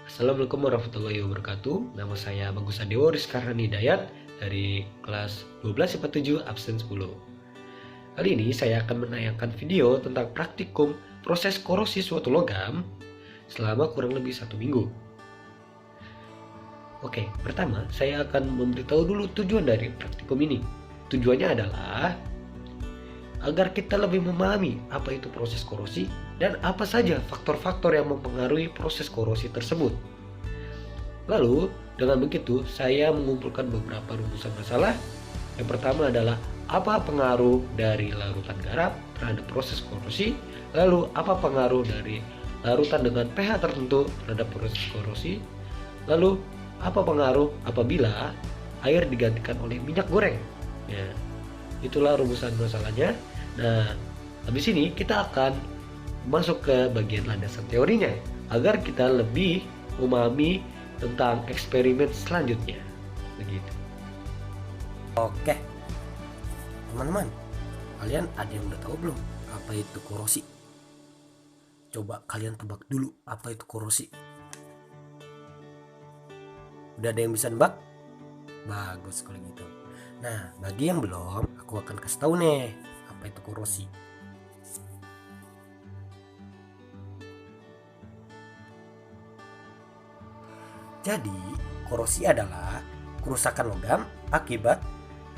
Assalamualaikum warahmatullahi wabarakatuh. Nama saya Bagus Adewo Rizkarani Dayat dari kelas 12 IPA 7 absen 10. Kali ini saya akan menayangkan video tentang praktikum proses korosi suatu logam selama kurang lebih 1 minggu. Oke, pertama saya akan memberitahu dulu tujuan dari praktikum ini. Tujuannya adalah agar kita lebih memahami apa itu proses korosi dan apa saja faktor-faktor yang mempengaruhi proses korosi tersebut. Lalu, dengan begitu saya mengumpulkan beberapa rumusan masalah. Yang pertama adalah apa pengaruh dari larutan garam terhadap proses korosi, lalu apa pengaruh dari larutan dengan pH tertentu terhadap proses korosi, lalu apa pengaruh apabila air digantikan oleh minyak goreng. Ya, itulah rumusan masalahnya. Nah, habis ini kita akan masuk ke bagian landasan teorinya agar kita lebih memahami tentang eksperimen selanjutnya. Begitu. Oke, teman-teman, kalian ada yang udah tahu belum apa itu korosi? Coba kalian tebak dulu apa itu korosi. Udah ada yang bisa nebak? Bagus kalau gitu. Nah, bagi yang belum, aku akan kasih tahu nih apa itu korosi. Jadi, korosi adalah kerusakan logam akibat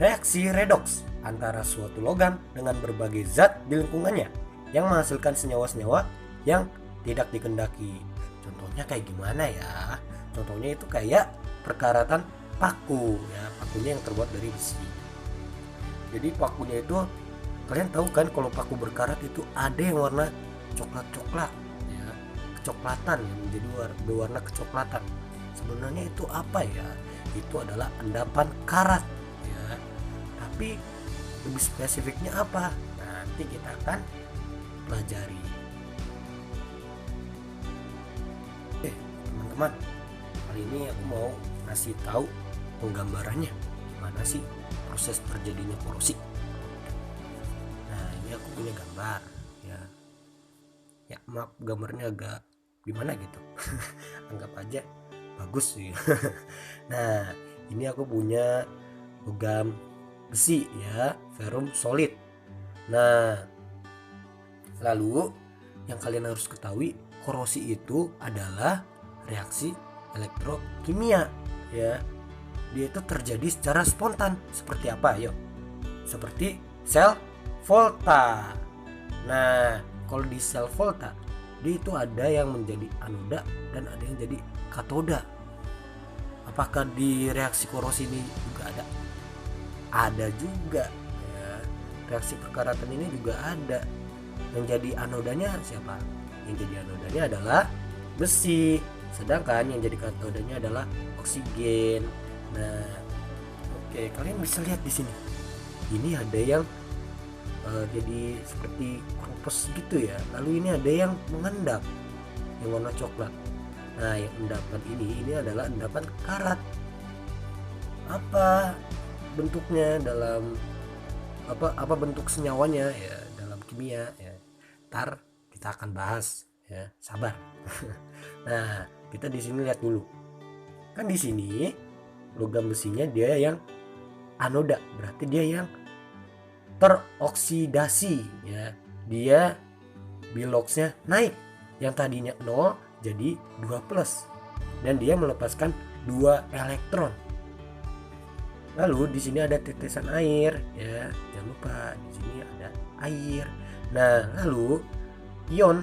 reaksi redoks antara suatu logam dengan berbagai zat di lingkungannya yang menghasilkan senyawa-senyawa yang tidak dikehendaki. Contohnya kayak gimana ya? Contohnya itu kayak perkaratan paku ya, pakunya yang terbuat dari besi. Jadi pakunya itu kalian tahu kan kalau paku berkarat itu ada yang warna coklat-coklat ya, kecoklatan yang menjadi berwarna kecoklatan. Sebenarnya itu apa ya? Itu adalah endapan karat ya. Tapi lebih spesifiknya apa? Nanti kita akan pelajari. Teman-teman, kali ini aku mau ngasih tahu penggambarannya gimana sih proses terjadinya korosi. Nah, ini aku punya gambar ya. Ya, maaf gambarnya agak gimana gitu. Anggap aja bagus sih. Nah, ini aku punya logam besi ya, ferrum solid. Nah, lalu yang kalian harus ketahui, korosi itu adalah reaksi elektrokimia ya. Dia itu terjadi secara spontan. Seperti apa? Ayo. Seperti sel volta. Nah, kalau di sel volta, dia itu ada yang menjadi anoda dan ada yang jadi katoda. Apakah di reaksi korosi ini juga ada? Ada juga ya. Reaksi perkaratan ini juga ada. Yang jadi anodanya siapa? Yang jadi anodanya adalah besi, sedangkan yang jadi katodanya adalah oksigen. Nah, oke, kalian bisa lihat di sini. Ini ada yang jadi seperti kropos gitu ya. Lalu ini ada yang mengendap yang warna coklat. Nah, yang endapan ini adalah endapan karat. Apa bentuknya dalam apa bentuk senyawanya ya dalam kimia ya. Ntar kita akan bahas ya, sabar. Nah, kita di sini lihat dulu. Kan di sini logam besinya dia yang anoda, berarti dia yang teroksidasi ya. Dia biloxnya naik. Yang tadinya 0 jadi 2 plus. Dan dia melepaskan 2 elektron. Lalu di sini ada tetesan air ya. Jangan lupa di sini ada air. Nah, lalu ion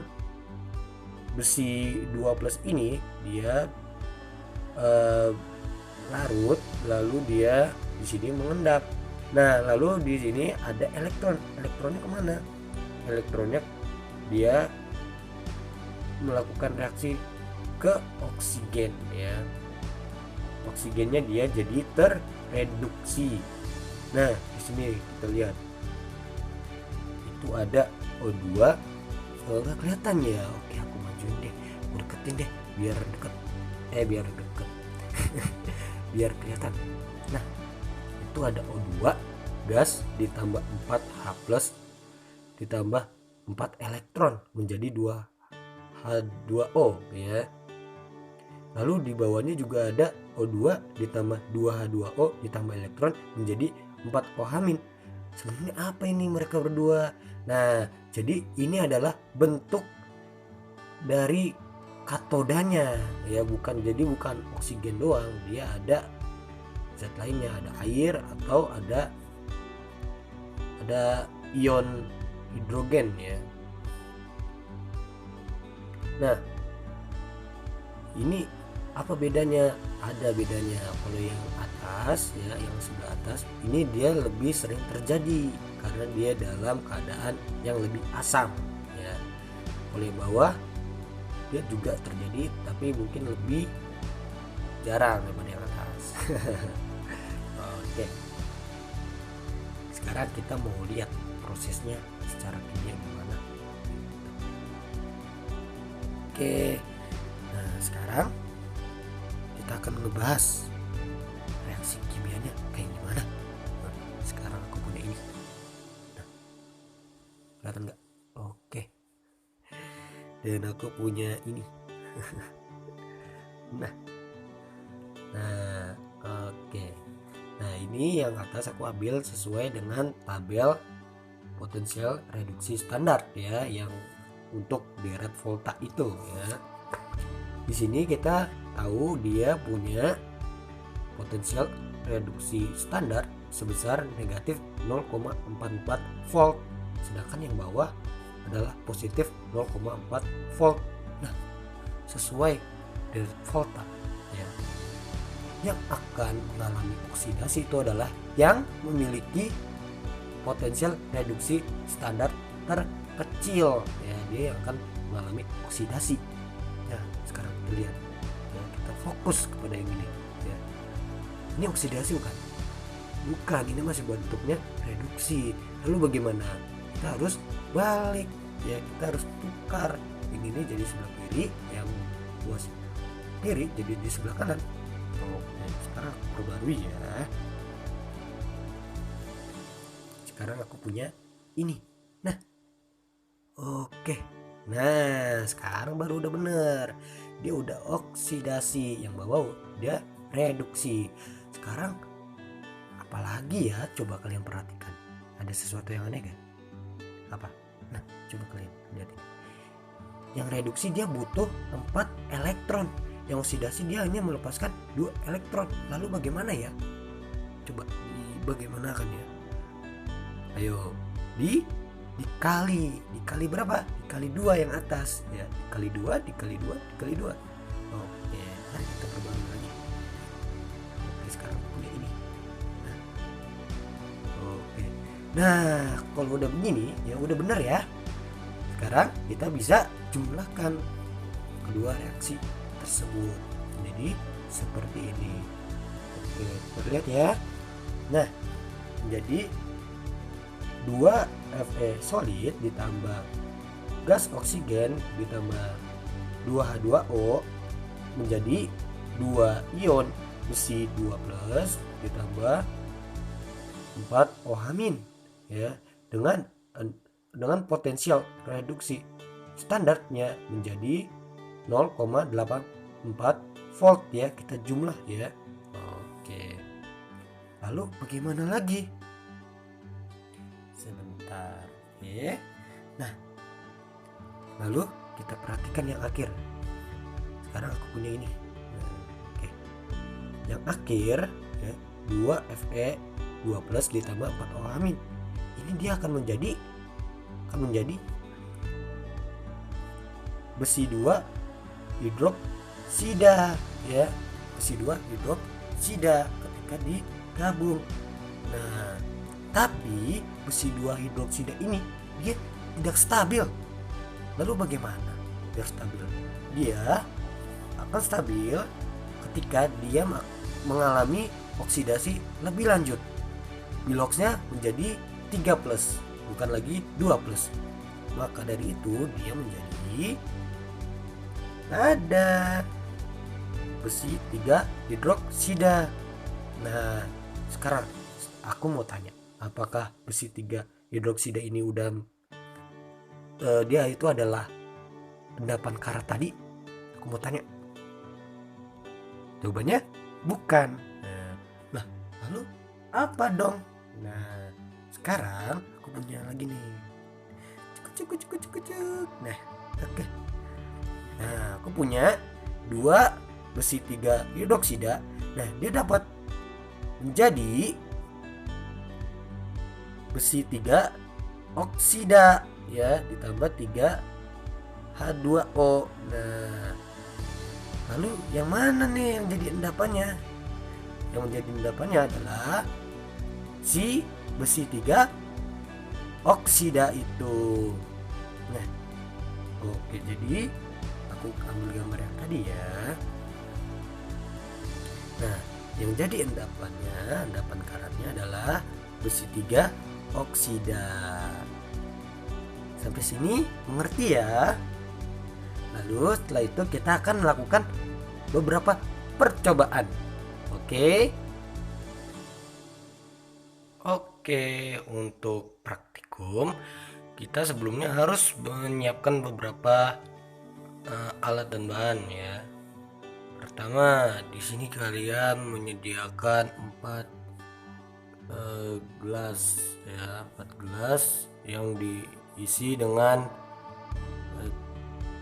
besi 2 plus ini dia larut, lalu dia di sini mengendap. Nah, lalu di sini ada elektron. Elektronnya kemana? Elektronnya dia melakukan reaksi ke oksigen ya. Oksigennya dia jadi terreduksi. Nah, di sini kita lihat itu ada O2. Kalau nggak kelihatan ya, oke aku majuin deh, aku deketin deh biar deket. Biar deket. Biar kelihatan. Nah, itu ada O2 gas ditambah 4H+ ditambah 4 elektron menjadi 2H2O ya. Lalu di bawahnya juga ada O2 ditambah 2H2O ditambah elektron menjadi 4O-. Sebenarnya apa ini mereka berdua? Nah, jadi ini adalah bentuk dari katodanya ya, bukan oksigen doang, dia ada zat lainnya, ada air atau ada ion hidrogen ya. Nah, ini apa bedanya? Ada bedanya. Kalau yang atas ya, yang sebelah atas ini dia lebih sering terjadi karena dia dalam keadaan yang lebih asam ya. Kalau yang bawah dia juga terjadi tapi mungkin lebih jarang daripada yang atas. Oke. Sekarang kita mau lihat prosesnya secara kimia gimana. Oke. Nah, sekarang kita akan ngebahas reaksi kimianya kayak gimana. Nah, sekarang aku punya ini. Nah, kelihatan nggak? Oke. Dan aku punya ini. Nah, oke. Nah, ini yang atas aku ambil sesuai dengan tabel potensial reduksi standar ya, yang untuk deret volta itu ya. Di sini kita tahu dia punya potensial reduksi standar sebesar negatif 0,44 volt, sedangkan yang bawah adalah positif 0,4 volt. Nah, sesuai deret volta ya. Yang akan mengalami oksidasi itu adalah yang memiliki potensial reduksi standar terkecil ya, dia yang akan mengalami oksidasi. Nah, sekarang kita lihat ya, kita fokus kepada yang ini ya. Ini oksidasi bukan, ini masih bentuknya reduksi. Lalu bagaimana? Kita harus balik ya, kita harus tukar yang ini jadi sebelah kiri, yang luas kiri jadi di sebelah kanan. Oke, sekarang aku perbarui ya. Sekarang aku punya ini. Nah, oke. Nah, sekarang baru udah bener. Dia udah oksidasi, yang bawah udah reduksi. Sekarang apalagi ya, coba kalian perhatikan. Ada sesuatu yang aneh kan? Apa? Nah, coba kalian lihat ini. Yang reduksi dia butuh 4 elektron. Yang oksidasi dia hanya melepaskan 2 elektron. Lalu bagaimana ya? Coba bagaimana kan ya? Ayo, dikali berapa? Dikali 2 yang atas ya. Dikali 2. Oke, mari kita perbarui lagi. Oke, sekarang punya ini. Nah, oke. Nah, kalau udah begini ya udah benar ya. Sekarang kita bisa jumlahkan kedua reaksi tersebut jadi seperti ini. Oke, terlihat ya. Nah, menjadi 2 Fe solid ditambah gas oksigen ditambah 2H2O menjadi 2 ion besi 2+ ditambah 4O- ya, dengan potensial reduksi standarnya menjadi 0,84 volt ya, kita jumlah ya. Oke. Lalu bagaimana lagi? Sebentar. Oke. Nah, lalu kita perhatikan yang akhir. Sekarang aku punya ini. Nah, oke. Yang akhir ya, 2 Fe 2+ ditambah 4O-. Ini dia akan menjadi besi 2 hidroksida ya, besi 2 hidroksida ketika digabung. Nah, tapi besi 2 hidroksida ini dia tidak stabil. Lalu bagaimana biar stabil? Dia akan stabil ketika dia mengalami oksidasi lebih lanjut. Biloxnya menjadi 3+, bukan lagi 2+. Maka dari itu dia menjadi ada besi 3 hidroksida. Nah, sekarang aku mau tanya, apakah besi 3 hidroksida ini udah dia itu adalah endapan karat tadi? Aku mau tanya. Jawabannya bukan. Nah, lalu apa dong? Nah, sekarang aku punya lagi nih. Cuk. Nah, oke. Nah, aku punya 2 besi 3 hidroksida. Nah, dia dapat menjadi besi 3 oksida ya, ditambah 3 H2O. Nah, lalu yang mana nih yang jadi endapannya? Yang menjadi endapannya adalah si besi 3 oksida itu. Nah, oke, jadi aku ambil gambar yang tadi ya. Nah, yang jadi endapan karatnya adalah besi 3 oksida. Sampai sini mengerti ya? Lalu setelah itu kita akan melakukan beberapa percobaan. Oke. Oke, untuk praktikum kita sebelumnya harus menyiapkan beberapa alat dan bahan ya. Pertama, di sini kalian menyediakan 4 gelas ya, 4 gelas yang diisi dengan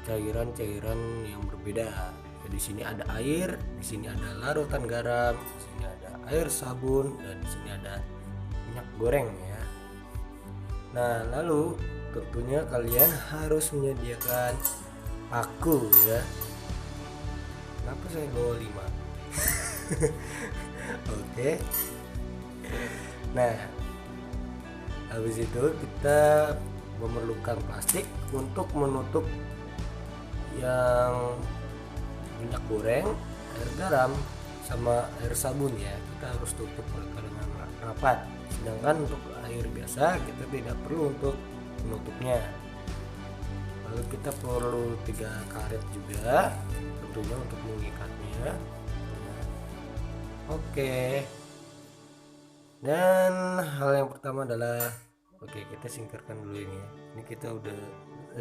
cairan-cairan yang berbeda. Ya, di sini ada air, di sini ada larutan garam, di sini ada air sabun, dan di sini ada minyak goreng ya. Nah, lalu tentunya kalian harus menyediakan paku ya. Kenapa saya bawa 5? Oke. Nah, habis itu kita memerlukan plastik untuk menutup yang minyak goreng, air garam, sama air sabun ya. Kita harus tutup dengan rapat. Sedangkan untuk air biasa kita tidak perlu untuk menutupnya. Lalu kita perlu 3 karet juga tentunya untuk mengikatnya. Oke. Dan hal yang pertama adalah kita singkirkan dulu ini ya. Ini kita udah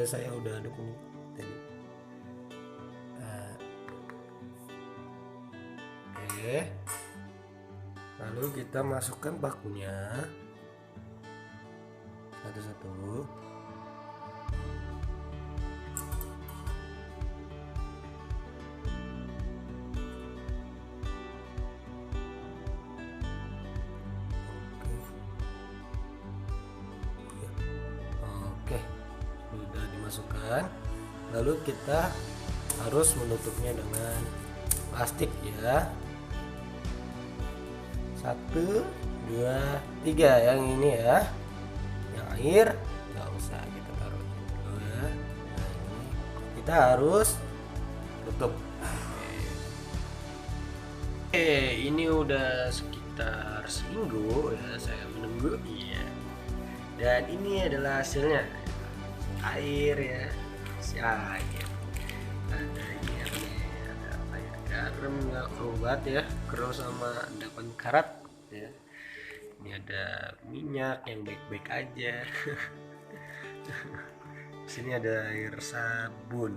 saya udah ada punya tadi. Lalu kita masukkan pakunya satu-satu. Oke, sudah dimasukkan. Lalu kita harus menutupnya dengan plastik ya. 1, 2, 3 yang ini ya. Yang air nggak usah kita taruh dulu ya. Nah, ini kita harus tutup. Oke, ini udah sekitar seminggu ya saya menunggu ya. Dan ini adalah hasilnya. Air ya, air. Ada ini ada air garam nggak kerubat ya, keruh sama endapan karat ya. Ini ada minyak yang baik-baik aja. Sini ada air sabun.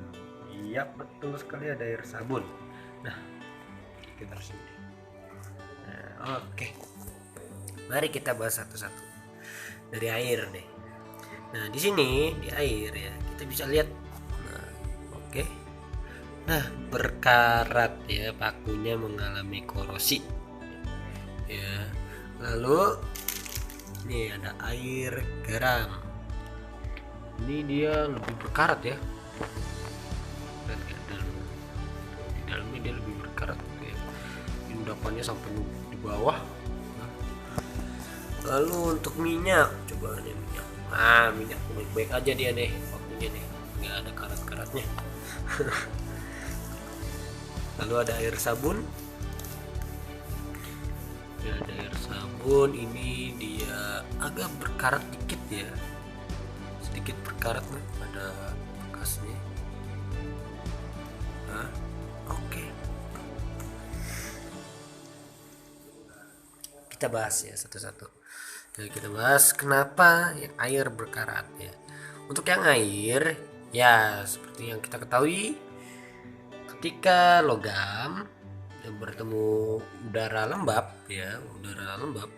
Iya betul sekali ada air sabun. Nah, kita sini. Nah, oke. Mari kita bahas satu-satu. Dari air deh. Nah, di sini di air ya, kita bisa lihat. Nah, oke. Nah, berkarat ya, pakunya mengalami korosi. Ya. Lalu ini ada air garam. Ini dia lebih berkarat ya. Dan di dalamnya dia lebih berkarat ya. Endapannya sampai di bawah. Lalu untuk minyak, coba nih minyak. Minyak baik-baik aja dia nih, waktunya nih, nggak ada karat-karatnya. Lalu ada air sabun. Ya, ada air sabun, ini dia agak berkarat dikit ya, sedikit berkarat nih, ada bekasnya. Oke. Kita bahas ya satu-satu. Kita bahas kenapa yang air berkarat ya. Untuk yang air ya seperti yang kita ketahui, ketika logam bertemu udara lembab ya, udara lembab,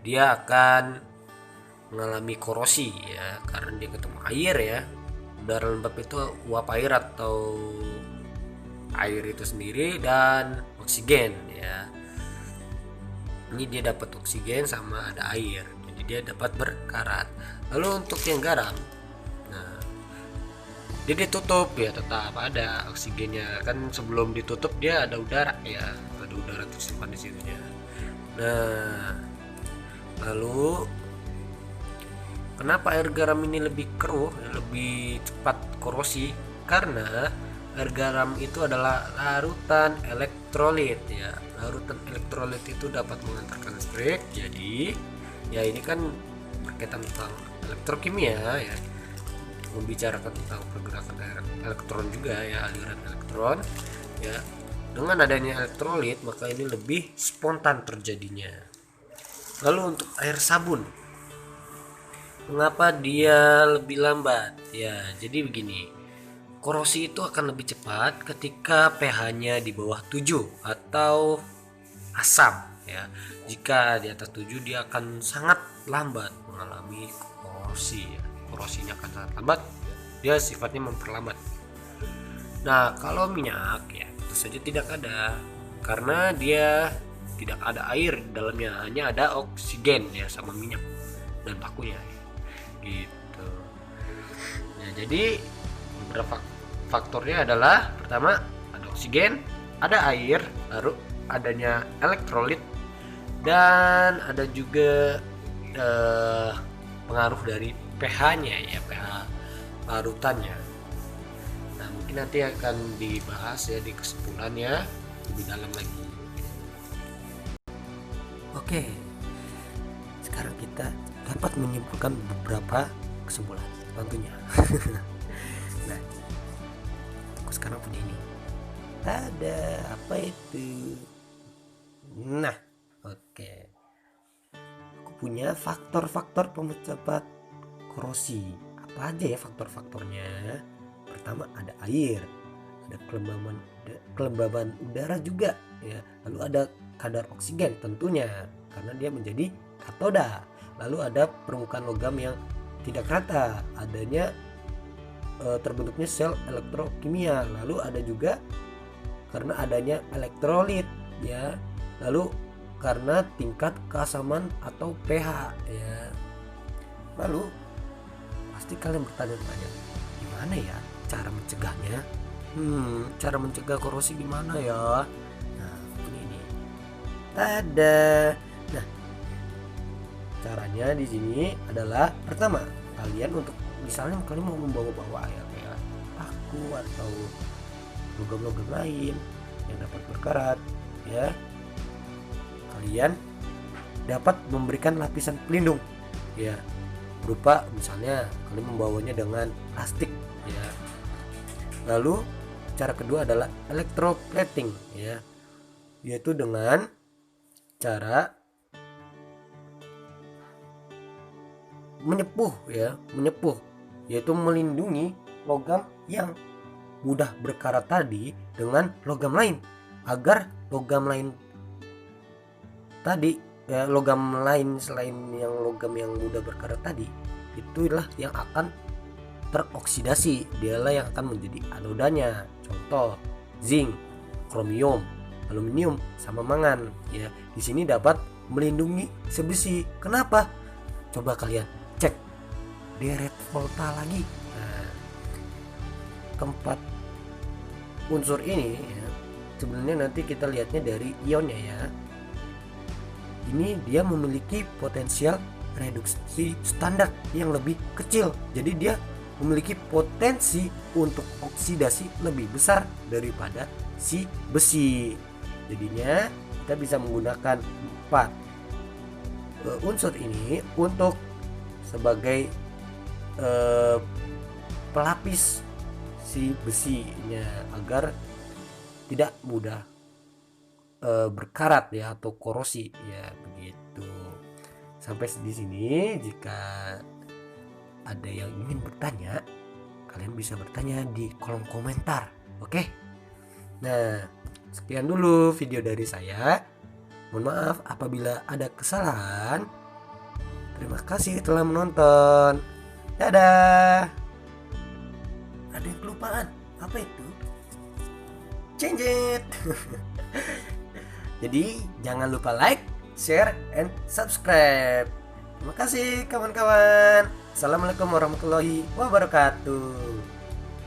dia akan mengalami korosi ya, karena dia ketemu air ya. Udara lembab itu uap air atau air itu sendiri dan oksigen ya. Ini dia dapat oksigen sama ada air, jadi dia dapat berkarat. Lalu untuk yang garam, nah dia ditutup ya, tetap ada oksigennya kan, sebelum ditutup dia ada udara ya, ada udara tersimpan di situnya. Nah lalu kenapa air garam ini lebih keruh, lebih cepat korosi? Karena air garam itu adalah larutan elektrolit ya. Larutan elektrolit itu dapat mengantarkan listrik. Jadi ya ini kan berkaitan tentang elektrokimia ya, membicarakan tentang pergerakan elektron juga ya, aliran elektron ya. Dengan adanya elektrolit maka ini lebih spontan terjadinya. Lalu untuk air sabun, mengapa dia lebih lambat? Ya, jadi begini. Korosi itu akan lebih cepat ketika pH-nya di bawah 7 atau asam ya. Jika di atas 7 dia akan sangat lambat mengalami korosi ya. Korosinya akan sangat lambat. Dia sifatnya memperlambat. Nah, kalau minyak ya tentu saja tidak ada, karena dia tidak ada air di dalamnya, hanya ada oksigen ya sama minyak dan bakunya ya. Gitu. Nah, jadi beberapa faktornya adalah pertama ada oksigen, ada air, lalu adanya elektrolit, dan ada juga pengaruh dari pH-nya ya, pH larutannya. Nah mungkin nanti akan dibahas ya di kesimpulannya lebih dalam lagi. Oke, sekarang kita dapat menyimpulkan beberapa kesimpulan tentunya. Nah, aku sekarang punya ini. Ada apa itu? Nah, oke. Aku punya faktor-faktor pemecah korosi. Apa aja ya faktor-faktornya? Pertama ada air, ada kelembaban udara juga ya. Lalu ada kadar oksigen tentunya karena dia menjadi katoda. Lalu ada permukaan logam yang tidak rata, adanya terbentuknya sel elektrokimia. Lalu ada juga karena adanya elektrolit ya. Lalu karena tingkat keasaman atau pH ya. Lalu pasti kalian bertanya-tanya, gimana ya cara mencegahnya? Cara mencegah korosi gimana ya? Nah ini ada. Nah caranya di sini adalah pertama, kalian untuk misalnya kalian mau membawa-bawa ya kayak paku atau logam-logam lain yang dapat berkarat ya, kalian dapat memberikan lapisan pelindung ya, berupa misalnya kalian membawanya dengan plastik ya. Lalu cara kedua adalah electroplating ya, yaitu dengan cara menyepuh ya, yaitu melindungi logam yang mudah berkarat tadi dengan logam lain, agar logam lain tadi ya, logam lain selain yang logam yang mudah berkarat tadi itulah yang akan teroksidasi, dialah yang akan menjadi anodanya. Contoh zinc, kromium, aluminium sama mangan ya. Di sini dapat melindungi sebesi. Kenapa? Coba kalian cek deret volta lagi. Nah, keempat unsur ini ya, sebenarnya nanti kita lihatnya dari ionnya ya. Ini dia memiliki potensial reduksi standar yang lebih kecil. Jadi dia memiliki potensi untuk oksidasi lebih besar daripada si besi. Jadinya kita bisa menggunakan 4 unsur ini untuk sebagai pelapis si besinya agar tidak mudah berkarat ya atau korosi ya, begitu. Sampai di sini, jika ada yang ingin bertanya, kalian bisa bertanya di kolom komentar. Oke. Nah, Sekian dulu video dari saya. Mohon maaf apabila ada kesalahan. Terima kasih telah menonton. Dadah. Ada yang kelupaan. Apa itu? Change it. Jadi jangan lupa like, share, and subscribe. Terima kasih kawan-kawan. Assalamualaikum warahmatullahi wabarakatuh.